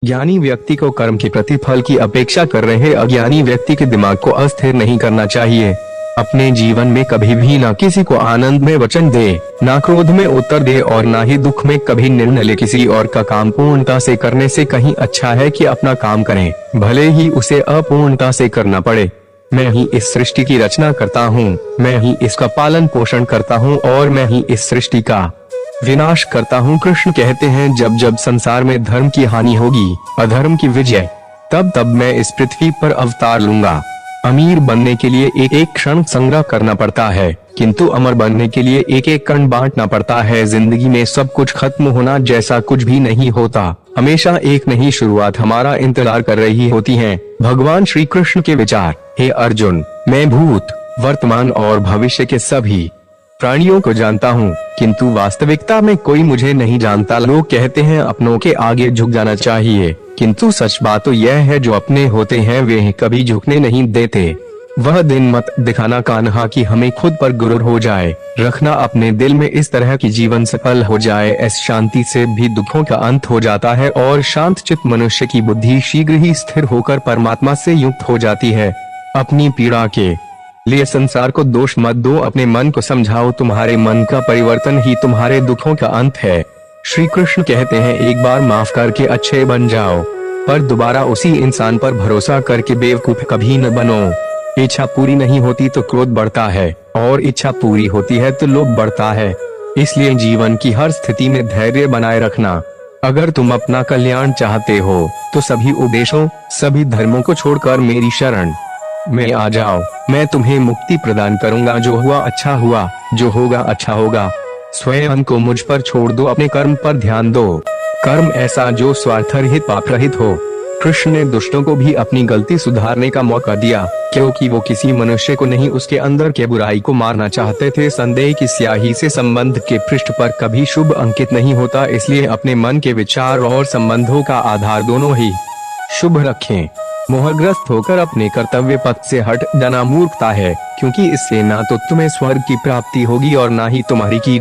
ज्ञानी व्यक्ति को कर्म के प्रतिफल की अपेक्षा कर रहे अज्ञानी व्यक्ति के दिमाग को अस्थिर नहीं करना चाहिए। अपने जीवन में कभी भी ना किसी को आनंद में वचन दे, ना क्रोध में उत्तर दे और ना ही दुख में कभी निर्णय ले। किसी और का काम पूर्णता से करने से कहीं अच्छा है कि अपना काम करें, भले ही उसे अपूर्णता से करना पड़े। मैं ही इस सृष्टि की रचना करता हूँ, मैं ही इसका पालन पोषण करता हूँ और मैं ही इस सृष्टि का विनाश करता हूँ। कृष्ण कहते हैं, जब जब संसार में धर्म की हानि होगी, अधर्म की विजय, तब तब मैं इस पृथ्वी पर अवतार लूंगा। अमीर बनने के लिए एक एक क्षण संग्रह करना पड़ता है, किंतु अमर बनने के लिए एक एक कण बांटना पड़ता है। जिंदगी में सब कुछ खत्म होना जैसा कुछ भी नहीं होता, हमेशा एक नई शुरुआत हमारा इंतजार कर रही होती है। भगवान श्री कृष्ण के विचार, हे अर्जुन, मैं भूत, वर्तमान और भविष्य के सभी प्राणियों को जानता हूँ, किंतु वास्तविकता में कोई मुझे नहीं जानता। लोग कहते हैं अपनों के आगे झुक जाना चाहिए, किंतु सच बात तो यह है, जो अपने होते हैं वे कभी झुकने नहीं देते। वह दिन मत दिखाना कान्हा कि हमें खुद पर गुरूर हो जाए। रखना अपने दिल में इस तरह की जीवन सफल हो जाए। ऐसी शांति से भी दुखों का अंत हो जाता है और शांत चित्त मनुष्य की बुद्धि शीघ्र ही स्थिर होकर परमात्मा से युक्त हो जाती है। अपनी पीड़ा के लिए संसार को दोष मत दो, अपने मन को समझाओ। तुम्हारे मन का परिवर्तन ही तुम्हारे दुखों का अंत है। श्री कृष्ण कहते हैं, एक बार माफ करके अच्छे बन जाओ, पर दोबारा उसी इंसान पर भरोसा करके बेवकूफ कभी न बनो। इच्छा पूरी नहीं होती तो क्रोध बढ़ता है और इच्छा पूरी होती है तो लोभ बढ़ता है। इसलिए जीवन की हर स्थिति में धैर्य बनाए रखना। अगर तुम अपना कल्याण चाहते हो तो सभी उपदेशों, सभी धर्मों को छोड़कर मेरी शरण में आ जाओ। मैं तुम्हें मुक्ति प्रदान करूंगा। जो हुआ अच्छा हुआ, जो होगा अच्छा होगा। स्वयं को मुझ पर छोड़ दो, अपने कर्म पर ध्यान दो। कर्म ऐसा जो स्वार्थ रहित, पाप रहित हो। कृष्ण ने दुष्टों को भी अपनी गलती सुधारने का मौका दिया, क्योंकि वो किसी मनुष्य को नहीं, उसके अंदर के बुराई को मारना चाहते थे। संदेह की स्याही से संबंध के पृष्ठ पर कभी शुभ अंकित नहीं होता, इसलिए अपने मन के विचार और संबंधों का आधार दोनों ही शुभ रखें। मोहग्रस्त होकर अपने कर्तव्य पथ से हट जाना मूर्खता है, क्योंकि इससे ना तो तुम्हें स्वर्ग की प्राप्ति होगी और ना ही तुम्हारी कीर्ति।